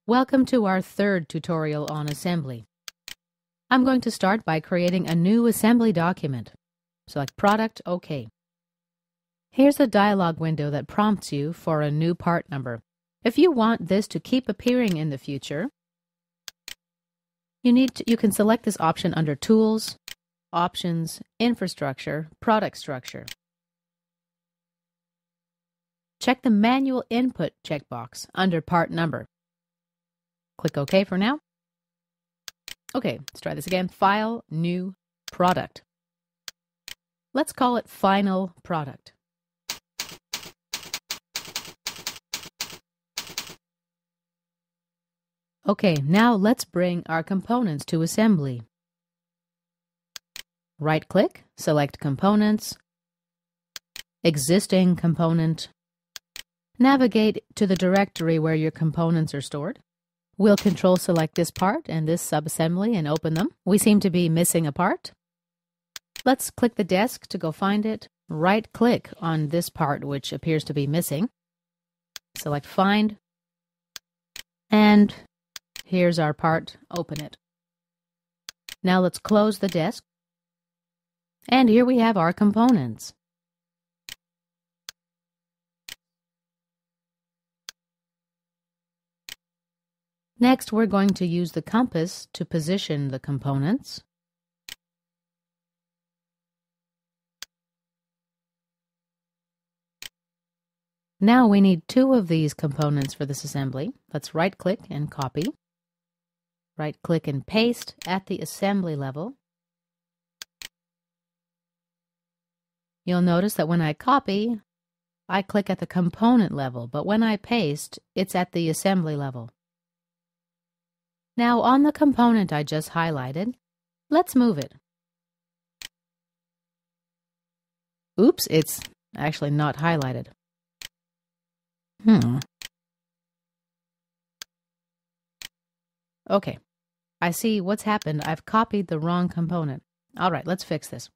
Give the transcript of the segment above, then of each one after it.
Welcome to our third tutorial on assembly. I'm going to start by creating a new assembly document. Select Product, OK. Here's a dialog window that prompts you for a new part number. If you want this to keep appearing in the future, you can select this option under Tools, Options, Infrastructure, Product Structure. Check the Manual Input checkbox under Part Number. Click OK for now. OK, let's try this again. File, New, Product. Let's call it Final Product. OK, now let's bring our components to assembly. Right-click, select Components, Existing Component. Navigate to the directory where your components are stored. We'll Control-select this part and this subassembly and open them. We seem to be missing a part. Let's click the desk to go find it. Right-click on this part which appears to be missing. Select Find. And here's our part. Open it. Now let's close the desk. And here we have our components. Next, we're going to use the compass to position the components. Now we need two of these components for this assembly. Let's right-click and copy. Right-click and paste at the assembly level. You'll notice that when I copy, I click at the component level, but when I paste, it's at the assembly level. Now on the component I just highlighted, let's move it. Oops, it's actually not highlighted. Okay, I see what's happened. I've copied the wrong component. All right, let's fix this.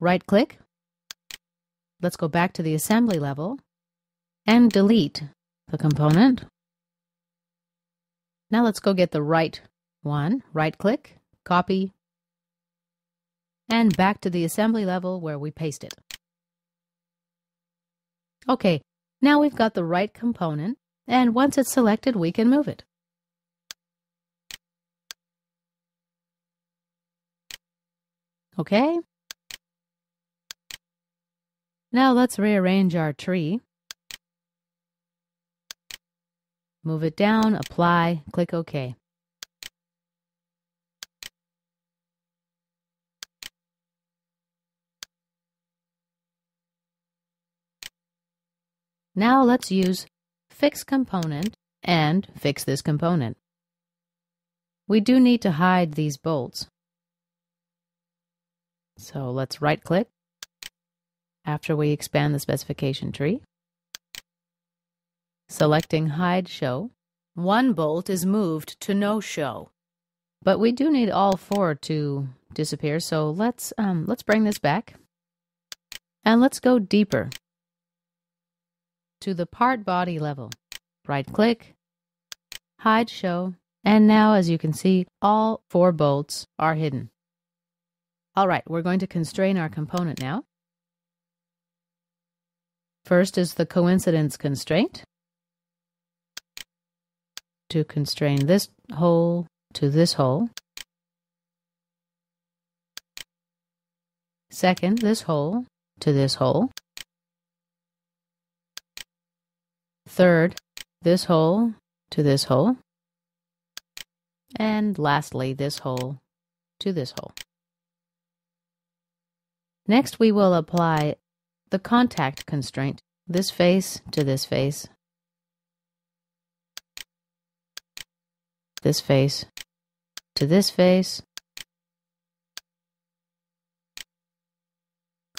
Right-click. Let's go back to the assembly level and delete the component. Now let's go get the right one. Right-click, copy, and back to the assembly level where we paste it. Okay, now we've got the right component, and once it's selected, we can move it. Okay. Now let's rearrange our tree. Move it down, apply, click OK. Now let's use Fix Component and fix this component. We do need to hide these bolts. So let's right-click after we expand the specification tree. Selecting Hide Show, one bolt is moved to No Show. But we do need all four to disappear, so let's bring this back. And let's go deeper to the part body level. Right-click, Hide Show, and now as you can see, all four bolts are hidden. All right, we're going to constrain our component now. First is the coincidence constraint. To constrain this hole to this hole. Second, this hole to this hole. Third, this hole to this hole. And lastly, this hole to this hole. Next, we will apply the contact constraint, this face to this face. This face to this face.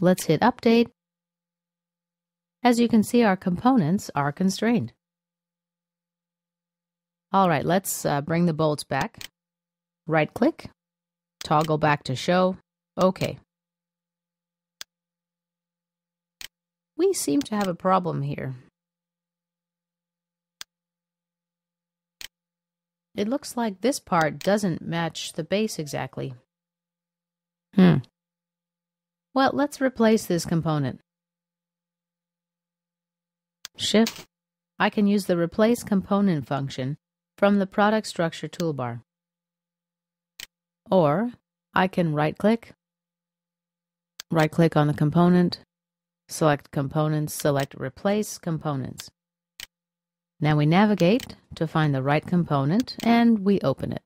Let's hit Update. As you can see, our components are constrained. All right, let's bring the bolts back. Right-click, toggle back to Show. OK. We seem to have a problem here. It looks like this part doesn't match the base exactly. Well, let's replace this component. Shift. I can use the Replace Component function from the Product Structure toolbar. Or I can right-click on the component, select Components, select Replace Components. Now we navigate to find the right component and we open it.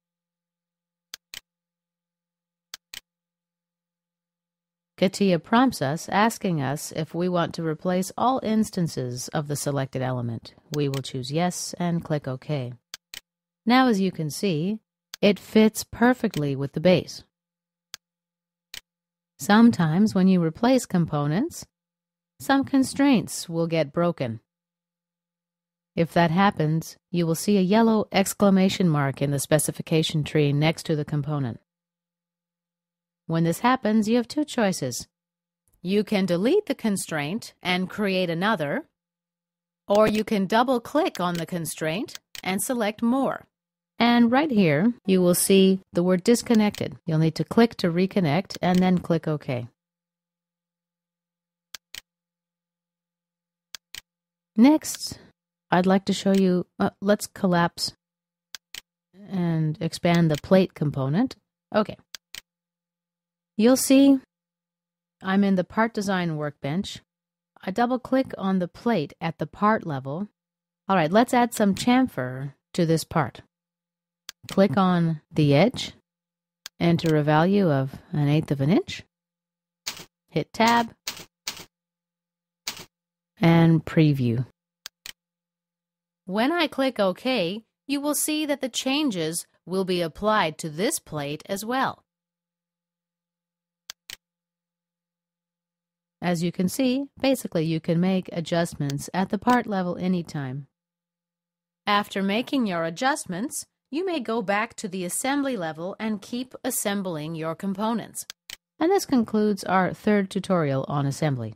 CATIA prompts us, asking us if we want to replace all instances of the selected element. We will choose Yes and click OK. Now, as you can see, it fits perfectly with the base. Sometimes when you replace components, some constraints will get broken. If that happens, you will see a yellow exclamation mark in the specification tree next to the component. When this happens, you have two choices. You can delete the constraint and create another, or you can double-click on the constraint and select More. And right here, you will see the word Disconnected. You'll need to click to reconnect and then click OK. Next, I'd like to show you, let's collapse and expand the plate component. Okay. You'll see I'm in the Part Design workbench. I double-click on the plate at the part level. All right, let's add some chamfer to this part. Click on the edge, enter a value of 1/8 of an inch, hit Tab, and preview. When I click OK, you will see that the changes will be applied to this plate as well. As you can see, basically you can make adjustments at the part level anytime. After making your adjustments, you may go back to the assembly level and keep assembling your components. And this concludes our third tutorial on assembly.